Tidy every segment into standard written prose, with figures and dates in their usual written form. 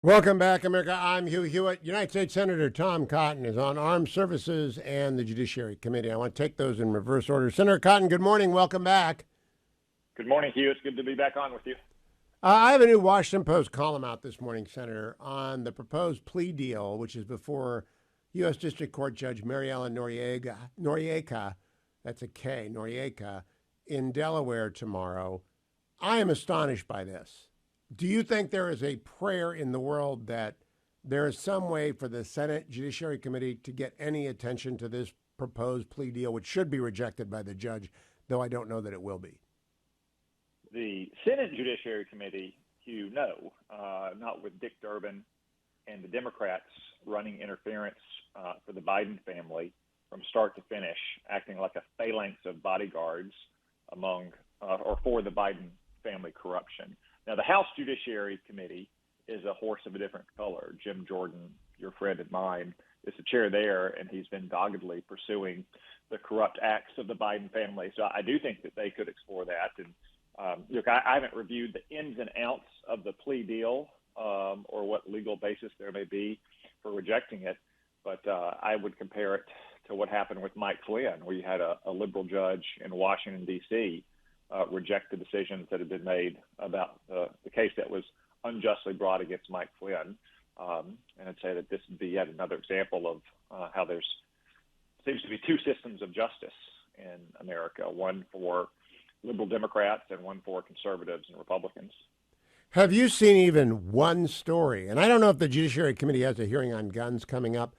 Welcome back, America. I'm Hugh Hewitt. United States Senator Tom Cotton is on Armed Services and the Judiciary Committee. I want to take those in reverse order. Senator Cotton, good morning. Welcome back. Good morning, Hugh. It's good to be back on with you. I have a new Washington Post column out this morning, Senator, on the proposed plea deal, which is before U.S. District Court Judge Mary Ellen Noriega, that's a K, Noriega, in Delaware tomorrow. I am astonished by this. Do you think there is a prayer in the world that there is some way for the Senate Judiciary Committee to get any attention to this proposed plea deal, which should be rejected by the judge, though I don't know that it will be? The Senate Judiciary Committee, Hugh, no, not with Dick Durbin and the Democrats running interference for the Biden family from start to finish, acting like a phalanx of bodyguards among or for the Biden family corruption. Now, the House Judiciary Committee is a horse of a different color. Jim Jordan, your friend and mine, is the chair there, and he's been doggedly pursuing the corrupt acts of the Biden family. So I do think that they could explore that. And look, I haven't reviewed the ins and outs of the plea deal or what legal basis there may be for rejecting it, but I would compare it to what happened with Mike Flynn, where you had a liberal judge in Washington, D.C., reject the decisions that had been made about the case that was unjustly brought against Mike Flynn. And I'd say that this would be yet another example of how there's seems to be two systems of justice in America, one for liberal Democrats and one for conservatives and Republicans. Have you seen even one story? And I don't know if the Judiciary Committee has a hearing on guns coming up,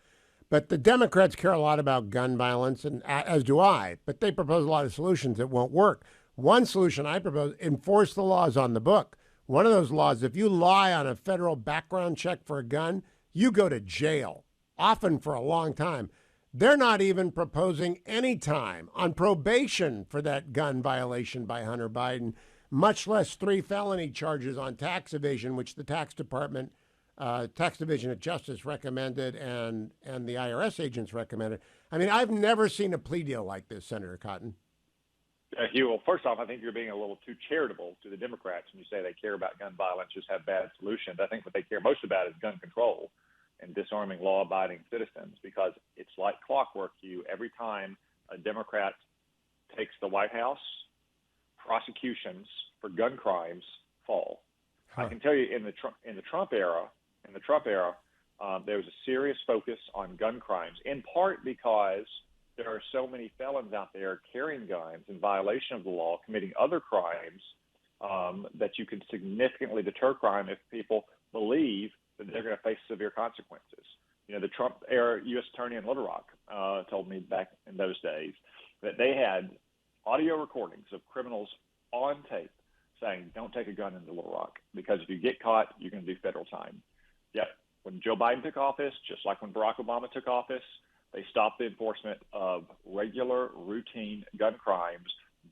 but the Democrats care a lot about gun violence, and as do I, but they propose a lot of solutions that won't work. One solution I propose, enforce the laws on the book. One of those laws, if you lie on a federal background check for a gun, you go to jail, often for a long time. They're not even proposing any time on probation for that gun violation by Hunter Biden, much less 3 felony charges on tax evasion, which the tax department, tax division of justice recommended and the IRS agents recommended. I mean, I've never seen a plea deal like this, Senator Cotton. Hugh, well, first off, I think you're being a little too charitable to the Democrats when you say they care about gun violence, just have bad solutions. I think what they care most about is gun control and disarming law-abiding citizens, because it's like clockwork, Hugh. Every time a Democrat takes the White House, prosecutions for gun crimes fall. I can tell you in the Trump era, there was a serious focus on gun crimes, in part because there are so many felons out there carrying guns in violation of the law, committing other crimes, that you can significantly deter crime if people believe that they're going to face severe consequences. You know, the Trump era U.S. Attorney in Little Rock told me back in those days that they had audio recordings of criminals on tape saying, don't take a gun into Little Rock, because if you get caught, you're going to do federal time. Yet when Joe Biden took office, just like when Barack Obama took office, they stopped the enforcement of regular, routine gun crimes,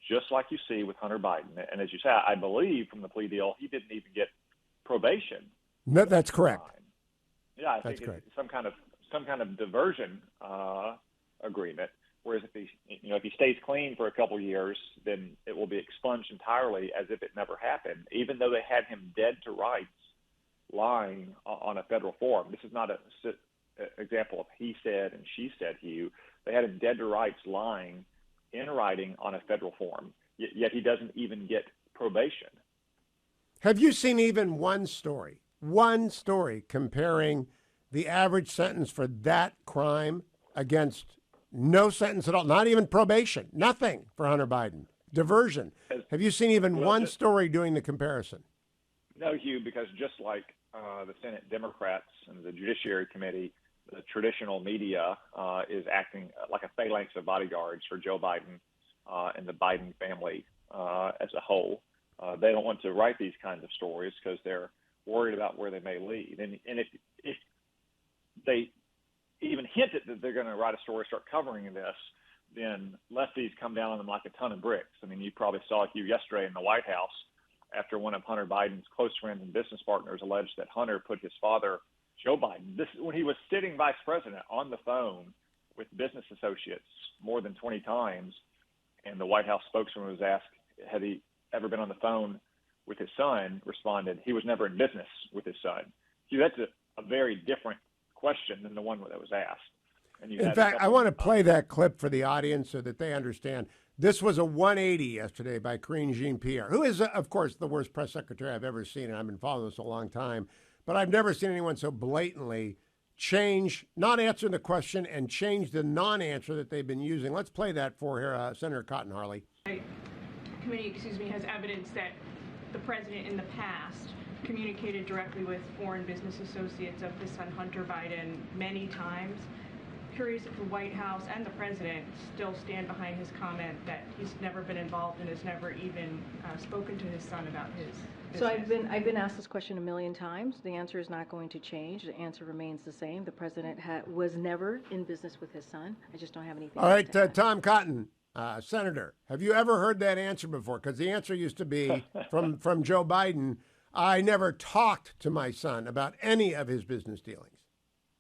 just like you see with Hunter Biden. And as you say, I believe from the plea deal, he didn't even get probation. No, that's correct. Yeah, I think it's some kind of diversion agreement. Whereas if he stays clean for a couple of years, then it will be expunged entirely as if it never happened, even though they had him dead to rights, lying on a federal form. This is not a example of he said and she said, Hugh. They had him dead to rights, lying in writing on a federal form, yet he doesn't even get probation. Have you seen even one story comparing the average sentence for that crime against no sentence at all, not even probation, nothing for Hunter Biden, diversion? Have you seen even one story doing the comparison? No, Hugh, because just like the Senate Democrats and the Judiciary Committee, the traditional media is acting like a phalanx of bodyguards for Joe Biden and the Biden family as a whole. They don't want to write these kinds of stories because they're worried about where they may lead. And if they even hinted that they're going to write a story, start covering this, then lefties come down on them like a ton of bricks. I mean, you probably saw Hugh yesterday in the White House after one of Hunter Biden's close friends and business partners alleged that Hunter put his father, Joe Biden, when he was sitting vice president, on the phone with business associates more than 20 times, and the White House spokesman was asked, had he ever been on the phone with his son, responded, he was never in business with his son. That's a very different question than the one that was asked. And you In had fact, I couple, want to play that clip for the audience so that they understand. This was a 180 yesterday by Karine Jean-Pierre, who is, of course, the worst press secretary I've ever seen, and I've been following this a long time. But I've never seen anyone so blatantly not answer the question and change the non-answer that they've been using. Let's play that for here, Senator Cotton Harley. Committee, has evidence that the president in the past communicated directly with foreign business associates of his son Hunter Biden many times. Curious if the White House and the president still stand behind his comment that he's never been involved and has never even spoken to his son about his business. So I've been asked this question a million times. The answer is not going to change. The answer remains the same. The president was never in business with his son. I just don't have anything. All right, Tom Cotton, Senator, have you ever heard that answer before? Because the answer used to be from Joe Biden, I never talked to my son about any of his business dealings.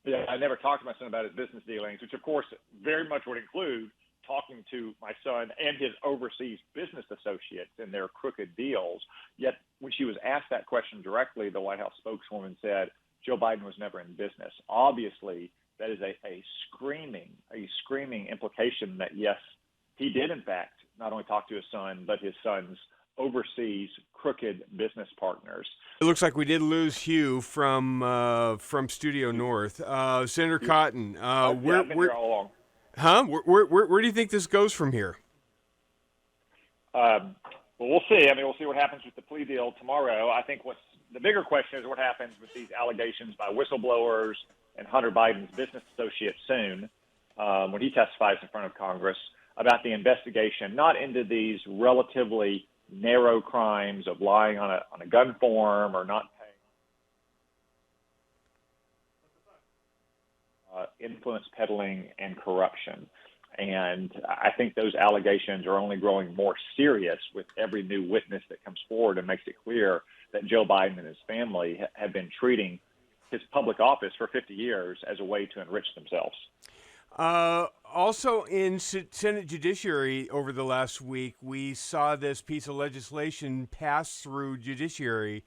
Yeah, I never talked to my son about his business dealings, which of course very much would include talking to my son and his overseas business associates in their crooked deals. Yet when she was asked that question directly, the White House spokeswoman said Joe Biden was never in business. Obviously, that is a screaming implication that, yes, he did in fact not only talk to his son, but his son's overseas crooked business partners. It looks like we did lose Hugh from Studio North. Senator Cotton, I've been here all along. Huh? Where do you think this goes from here? Well, we'll see. I mean, we'll see what happens with the plea deal tomorrow. I think what's the bigger question is what happens with these allegations by whistleblowers and Hunter Biden's business associates soon when he testifies in front of Congress about the investigation, not into these relatively narrow crimes of lying on a gun form or not paying, influence peddling and corruption. And I think those allegations are only growing more serious with every new witness that comes forward and makes it clear that Joe Biden and his family have been treating his public office for 50 years as a way to enrich themselves. Also in Senate Judiciary over the last week, we saw this piece of legislation pass through Judiciary.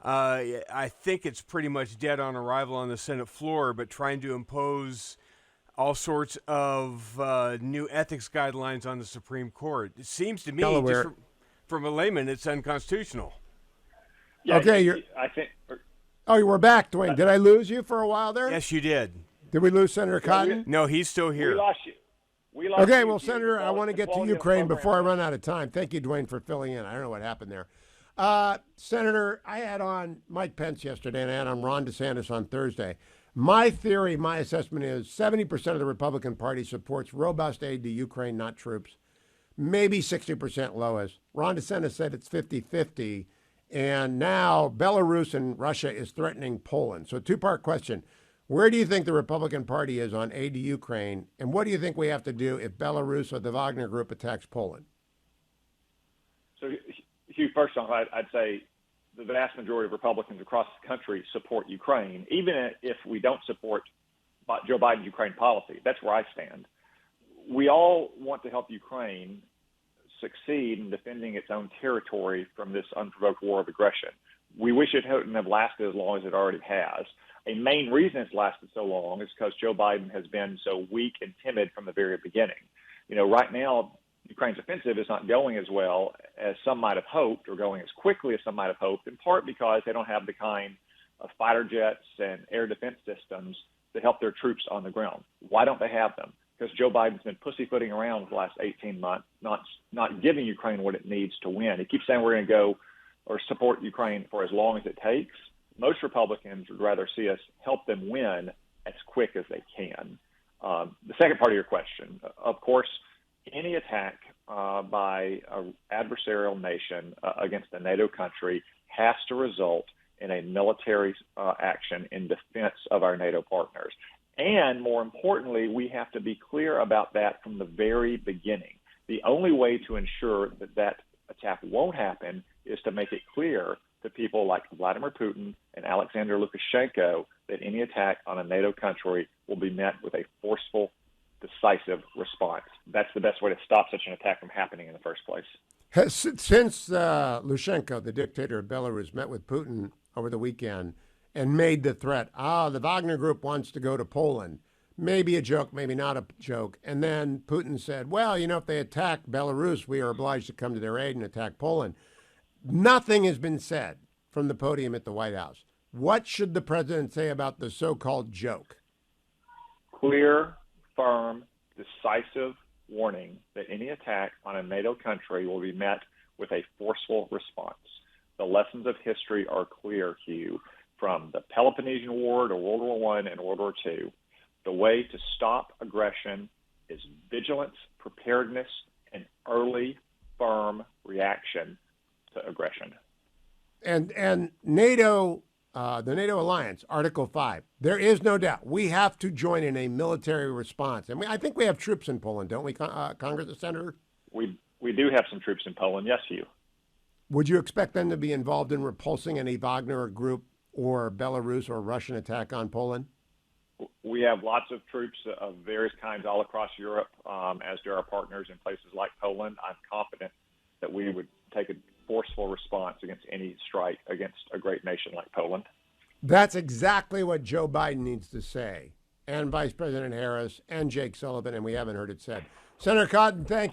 I think it's pretty much dead on arrival on the Senate floor, but trying to impose all sorts of new ethics guidelines on the Supreme Court. It seems to me, just from a layman, it's unconstitutional. Yeah, okay, I think. Oh, we're back, Dwayne. Did I lose you for a while there? Yes, you did. Did we lose Senator Cotton? No, he's still here. We lost you. Okay, well, Senator, I want to get to Ukraine before I run out of time. Thank you, Dwayne, for filling in. I don't know what happened there. Senator, I had on Mike Pence yesterday, and I had on Ron DeSantis on Thursday. My theory, my assessment is 70% of the Republican Party supports robust aid to Ukraine, not troops. Maybe 60% lowest. Ron DeSantis said it's 50-50. And now Belarus and Russia is threatening Poland. So two-part question. Where do you think the Republican Party is on aid to Ukraine? And what do you think we have to do if Belarus or the Wagner Group attacks Poland? So, Hugh, first off, I'd say the vast majority of Republicans across the country support Ukraine, even if we don't support Joe Biden's Ukraine policy. That's where I stand. We all want to help Ukraine succeed in defending its own territory from this unprovoked war of aggression. We wish it hadn't have lasted as long as it already has. A main reason it's lasted so long is because Joe Biden has been so weak and timid from the very beginning. You know, right now, Ukraine's offensive is not going as well as some might have hoped or going as quickly as some might have hoped, in part because they don't have the kind of fighter jets and air defense systems to help their troops on the ground. Why don't they have them? Because Joe Biden's been pussyfooting around for the last 18 months, not giving Ukraine what it needs to win. He keeps saying we're going to go or support Ukraine for as long as it takes. Most Republicans would rather see us help them win as quick as they can. The second part of your question, of course, any attack by an adversarial nation against a NATO country has to result in a military action in defense of our NATO partners. And more importantly, we have to be clear about that from the very beginning. The only way to ensure that that attack won't happen is to make it clear to people like Vladimir Putin and Alexander Lukashenko that any attack on a NATO country will be met with a forceful, decisive response. That's the best way to stop such an attack from happening in the first place. Since Lukashenko, the dictator of Belarus, met with Putin over the weekend, and made the threat, the Wagner Group wants to go to Poland. Maybe a joke, maybe not a joke. And then Putin said, well, if they attack Belarus, we are obliged to come to their aid and attack Poland. Nothing has been said from the podium at the White House. What should the president say about the so-called joke? Clear, firm, decisive warning that any attack on a NATO country will be met with a forceful response. The lessons of history are clear, Hugh, from the Peloponnesian War to World War I and World War II. The way to stop aggression is vigilance, preparedness, and early, firm reaction to aggression. And NATO, the NATO alliance, Article 5, there is no doubt we have to join in a military response. And I think we have troops in Poland, don't we, Congress Senator? We do have some troops in Poland, yes, Hugh. Would you expect them to be involved in repulsing any Wagner group or Belarus or Russian attack on Poland? We have lots of troops of various kinds all across Europe, as do our partners in places like Poland. I'm confident that we would take a forceful response against any strike against a great nation like Poland. That's exactly what Joe Biden needs to say, and Vice President Harris and Jake Sullivan, and we haven't heard it said. Senator Cotton, thank you.